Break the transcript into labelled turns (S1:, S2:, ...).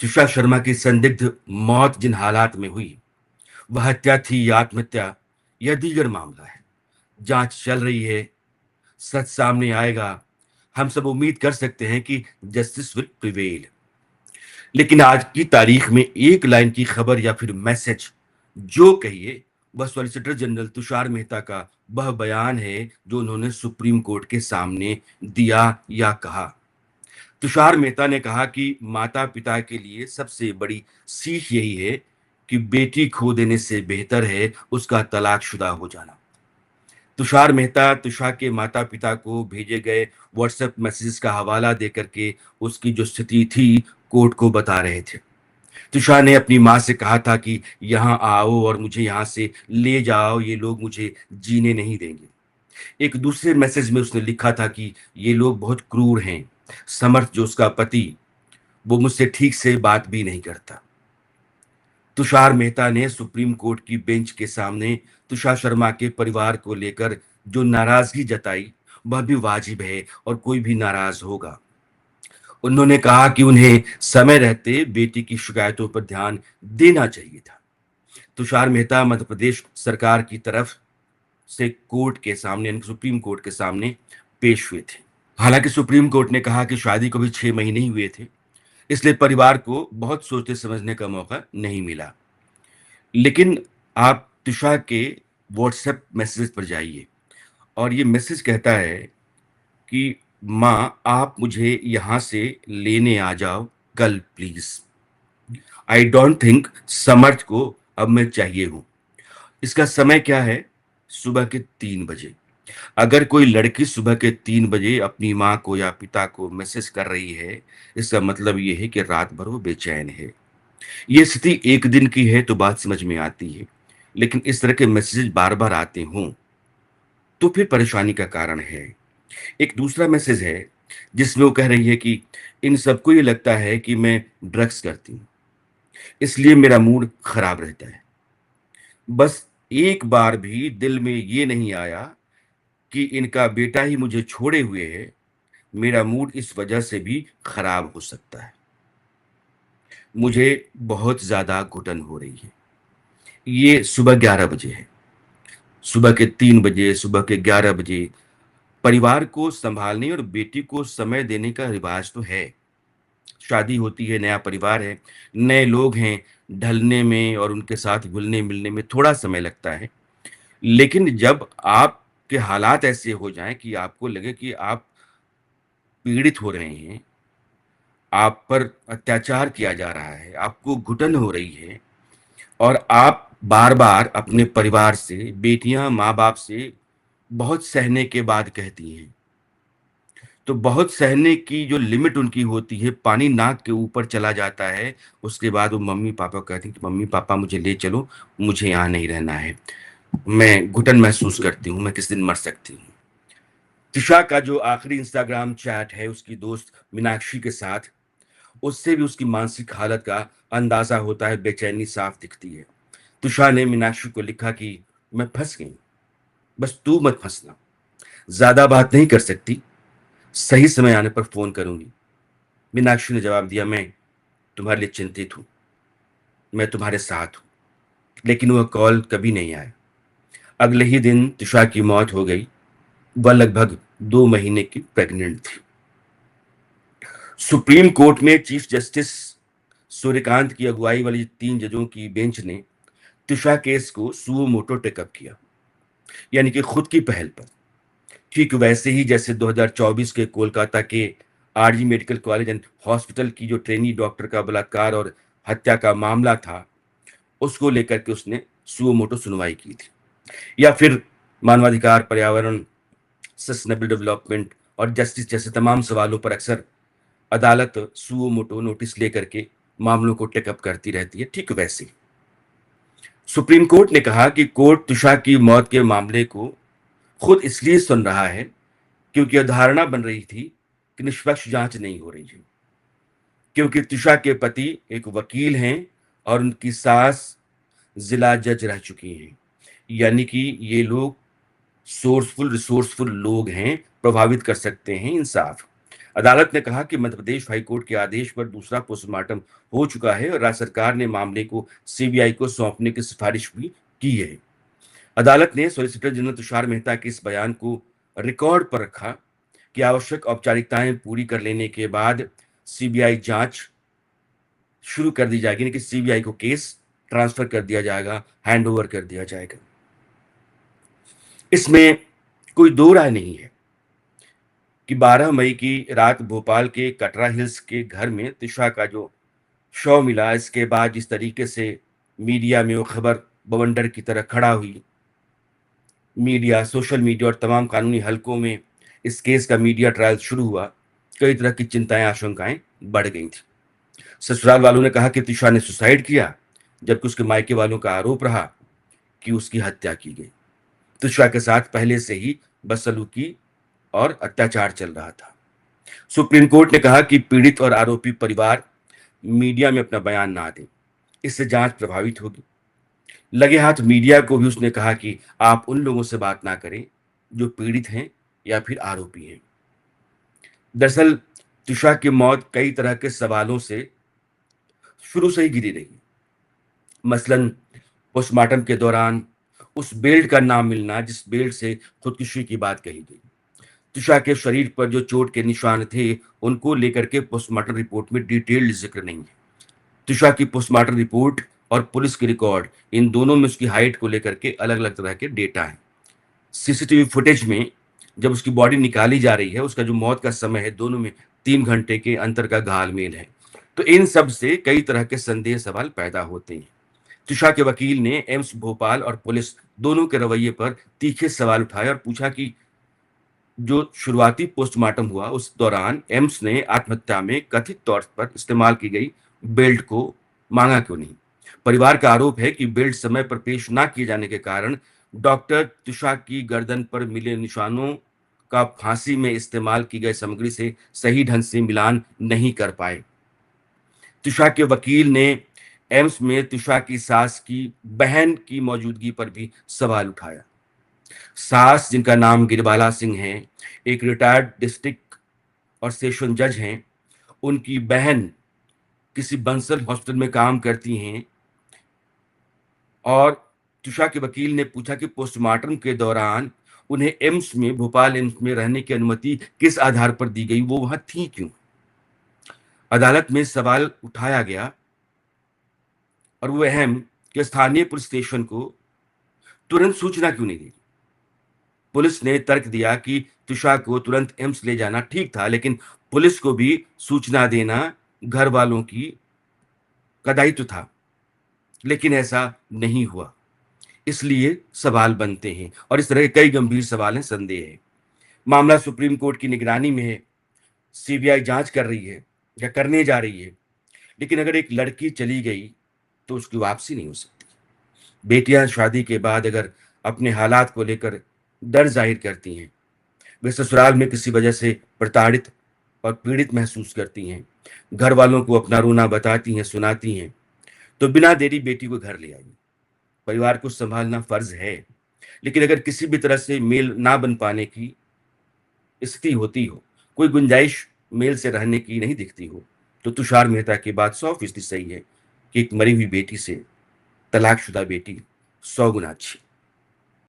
S1: तुषार शर्मा की संदिग्ध मौत जिन हालात में हुई, वह हत्या थी या आत्महत्या, यह दीगर मामला है। जांच चल रही है, सच सामने आएगा। हम सब उम्मीद कर सकते हैं कि जस्टिस विल प्रिवेल। लेकिन आज की तारीख में एक लाइन की खबर या फिर मैसेज, जो कहिए, वह सॉलिसिटर जनरल तुषार मेहता का वह बयान है जो उन्होंने सुप्रीम कोर्ट के सामने दिया या कहा। तुषार मेहता ने कहा कि माता पिता के लिए सबसे बड़ी सीख यही है कि बेटी खो देने से बेहतर है उसका तलाकशुदा हो जाना। तुषार मेहता तुषार के माता पिता को भेजे गए व्हाट्सएप मैसेजेस का हवाला देकर के उसकी जो स्थिति थी कोर्ट को बता रहे थे। तुषार ने अपनी माँ से कहा था कि यहाँ आओ और मुझे यहाँ से ले जाओ, ये लोग मुझे जीने नहीं देंगे। एक दूसरे मैसेज में उसने लिखा था कि ये लोग बहुत क्रूर हैं। समर्थ जो उसका पति, वो मुझसे ठीक से बात भी नहीं करता। तुषार मेहता ने सुप्रीम कोर्ट की बेंच के सामने तुषार शर्मा के परिवार को लेकर जो नाराजगी जताई, वह भी वाजिब है और कोई भी नाराज होगा। उन्होंने कहा कि उन्हें समय रहते बेटी की शिकायतों पर ध्यान देना चाहिए था। तुषार मेहता मध्य प्रदेश सरकार की तरफ से कोर्ट के सामने, यानी सुप्रीम कोर्ट के सामने पेश हुए थे। हालांकि सुप्रीम कोर्ट ने कहा कि शादी को भी 6 महीने ही हुए थे, इसलिए परिवार को बहुत सोचने समझने का मौका नहीं मिला। लेकिन आप तुषार के व्हाट्सएप मैसेज पर जाइए और ये मैसेज कहता है कि माँ, आप मुझे यहाँ से लेने आ जाओ कल प्लीज। आई डोंट थिंक समर्थ को अब मैं चाहिए हूँ। इसका समय क्या है? सुबह के 3 बजे। अगर कोई लड़की सुबह के 3 बजे अपनी माँ को या पिता को मैसेज कर रही है, इसका मतलब ये है कि रात भर वो बेचैन है। ये स्थिति एक दिन की है तो बात समझ में आती है, लेकिन इस तरह के मैसेज बार बार आते हों तो फिर परेशानी का कारण है। एक दूसरा मैसेज है जिसमें वो कह रही है कि इन सबको ये लगता है कि मैं ड्रग्स करती हूँ, इसलिए मेरा मूड खराब रहता है। बस एक बार भी दिल में ये नहीं आया कि इनका बेटा ही मुझे छोड़े हुए है, मेरा मूड इस वजह से भी खराब हो सकता है। मुझे बहुत ज़्यादा घुटन हो रही है। ये सुबह 11 बजे है। सुबह के 3 बजे, सुबह के 11 बजे परिवार को सँभालने और बेटी को समय देने का रिवाज तो है। शादी होती है, नया परिवार है, नए लोग हैं, ढलने में और उनके साथ घुलने-मिलने में थोड़ा समय लगता है। लेकिन जब आपके हालात ऐसे हो जाएँ कि आपको लगे कि आप पीड़ित हो रहे हैं, आप पर अत्याचार किया जा रहा है, आपको घुटन हो रही है और आप बार-बार अपने परिवार से, बेटियाँ माँ-बाप से बहुत सहने के बाद कहती हैं, तो बहुत सहने की जो लिमिट उनकी होती है, पानी नाक के ऊपर चला जाता है, उसके बाद वो मम्मी-पापा को कहती हैं कि मम्मी-पापा मुझे ले चलो, मुझे यहाँ नहीं रहना है। मैं घुटन महसूस करती हूँ, मैं किसी दिन मर सकती हूँ। तिशा का जो आखिरी इंस्टाग्राम चैट है उसकी दोस्त मीनाक्षी के साथ, उससे भी उसकी मानसिक हालत का अंदाज़ा होता है, बेचैनी साफ दिखती है। तुषार ने मीनाक्षी को लिखा कि मैं फँस गई, बस तू मत फँसना। ज़्यादा बात नहीं कर सकती, सही समय आने पर फ़ोन करूँगी। मीनाक्षी ने जवाब दिया, मैं तुम्हारे लिए चिंतित हूँ, मैं तुम्हारे साथ हूँ। लेकिन वह कॉल कभी नहीं आया। अगले ही दिन तुषार की मौत हो गई। वह लगभग 2 महीने की प्रेग्नेंट थी। सुप्रीम कोर्ट में चीफ जस्टिस सूर्यकांत की अगुवाई वाली 3 जजों की बेंच ने तुषार केस को सुओ मोटो टेकअप किया, यानी कि खुद की पहल पर। ठीक वैसे ही जैसे 2024 के कोलकाता के RG medical college and hospital की जो ट्रेनी डॉक्टर का बलात्कार और हत्या का मामला था, उसको लेकर के उसने सुओ मोटो सुनवाई की थी। या फिर मानवाधिकार, पर्यावरण, सस्टेनेबल डेवलपमेंट और जस्टिस जैसे तमाम सवालों पर अक्सर अदालत सुओ मोटो नोटिस लेकर के मामलों को टेकअप करती रहती है। ठीक वैसे ही सुप्रीम कोर्ट ने कहा कि कोर्ट तुषार की मौत के मामले को खुद इसलिए सुन रहा है क्योंकि यह धारणा बन रही थी कि निष्पक्ष जांच नहीं हो रही है, क्योंकि तुषार के पति एक वकील हैं और उनकी सास जिला जज रह चुकी हैं, यानी कि ये लोग सोर्सफुल रिसोर्सफुल लोग हैं, प्रभावित कर सकते हैं इंसाफ। अदालत ने कहा कि मध्य प्रदेश हाईकोर्ट के आदेश पर दूसरा पोस्टमार्टम हो चुका है और राज्य सरकार ने मामले को सीबीआई को सौंपने की सिफारिश भी की है। अदालत ने सॉलिसिटर जनरल तुषार मेहता के इस बयान को रिकॉर्ड पर रखा कि आवश्यक औपचारिकताएं पूरी कर लेने के बाद सीबीआई जांच शुरू कर दी जाएगी, यानी कि सीबीआई को केस ट्रांसफर कर दिया जाएगा, हैंडओवर कर दिया जाएगा। इसमें कोई दो राय नहीं है कि 12 मई की रात भोपाल के कटरा हिल्स के घर में तिशा का जो शव मिला, इसके बाद जिस तरीके से मीडिया में वो खबर बवंडर की तरह खड़ा हुई, मीडिया, सोशल मीडिया और तमाम कानूनी हलकों में इस केस का मीडिया ट्रायल शुरू हुआ, कई तरह की चिंताएं, आशंकाएं बढ़ गई थी। ससुराल वालों ने कहा कि तिशा ने सुसाइड किया, जबकि उसके मायके वालों का आरोप रहा कि उसकी हत्या की गई। तिशा के साथ पहले से ही बदसलूकी और अत्याचार चल रहा था। सुप्रीम कोर्ट ने कहा कि पीड़ित और आरोपी परिवार मीडिया में अपना बयान ना दें, इससे जांच प्रभावित होगी। लगे हाथ मीडिया को भी उसने कहा कि आप उन लोगों से बात ना करें जो पीड़ित हैं या फिर आरोपी हैं। दरअसल तुषा की मौत कई तरह के सवालों से शुरू से ही घिरी रही। मसलन पोस्टमार्टम के दौरान उस बेल्ट का नाम मिलना जिस बेल्ट से खुदकुशी की बात कही गई। तुषा के शरीर पर जो चोट के निशान थे, उनको लेकर के पोस्टमार्टम रिपोर्ट में डिटेल्ड जिक्र नहीं है। तुषा की पोस्टमार्टम रिपोर्ट और पुलिस की रिकॉर्ड, इन दोनों में उसकी हाइट को लेकर के अलग अलग तरह के डेटा हैं। सीसीटीवी फुटेज में जब उसकी बॉडी निकाली जा रही है, उसका जो मौत का समय है, दोनों में 3 घंटे के अंतर का घालमेल है। तो इन सब से कई तरह के संदेह सवाल पैदा होते हैं। तुषा के वकील ने एम्स भोपाल और पुलिस दोनों के रवैये पर तीखे सवाल उठाए और पूछा कि जो शुरुआती पोस्टमार्टम हुआ उस दौरान एम्स ने आत्महत्या में कथित तौर पर इस्तेमाल की गई बेल्ट को मांगा क्यों नहीं। परिवार का आरोप है कि बेल्ट समय पर पेश ना किए जाने के कारण डॉक्टर तुषा की गर्दन पर मिले निशानों का फांसी में इस्तेमाल की गई सामग्री से सही ढंग से मिलान नहीं कर पाए। तुषा के वकील ने एम्स में तुषा की सास की बहन की मौजूदगी पर भी सवाल उठाया। सास, जिनका नाम गिरबाला सिंह है, एक रिटायर्ड डिस्ट्रिक्ट और सेशन जज हैं। उनकी बहन किसी बंसल हॉस्पिटल में काम करती हैं और तुषा के वकील ने पूछा कि पोस्टमार्टम के दौरान उन्हें एम्स में, भोपाल एम्स में रहने की अनुमति किस आधार पर दी गई, वो वहां थी क्यों। अदालत में सवाल उठाया गया और वो अहम कि स्थानीय पुलिस स्टेशन को तुरंत सूचना क्यों नहीं दी। पुलिस ने तर्क दिया कि तुषा को तुरंत एम्स ले जाना ठीक था, लेकिन पुलिस को भी सूचना देना घर वालों का दायित्व था, लेकिन ऐसा नहीं हुआ। इसलिए सवाल बनते हैं और इस तरह के कई गंभीर सवाल हैं, संदेह है। मामला सुप्रीम कोर्ट की निगरानी में है, सीबीआई जांच कर रही है या करने जा रही है। लेकिन अगर एक लड़की चली गई तो उसकी वापसी नहीं हो सकती। बेटियां शादी के बाद अगर अपने हालात को लेकर डर जाहिर करती हैं, वे ससुराल में किसी वजह से प्रताड़ित और पीड़ित महसूस करती हैं, घर वालों को अपना रोना बताती हैं, सुनाती हैं, तो बिना देरी बेटी को घर ले आइए। परिवार को संभालना फर्ज है, लेकिन अगर किसी भी तरह से मेल ना बन पाने की स्थिति होती हो, कोई गुंजाइश मेल से रहने की नहीं दिखती हो, तो तुषार मेहता की बात 100% सही है कि एक मरी हुई बेटी से तलाकशुदा बेटी 100 गुना अच्छी।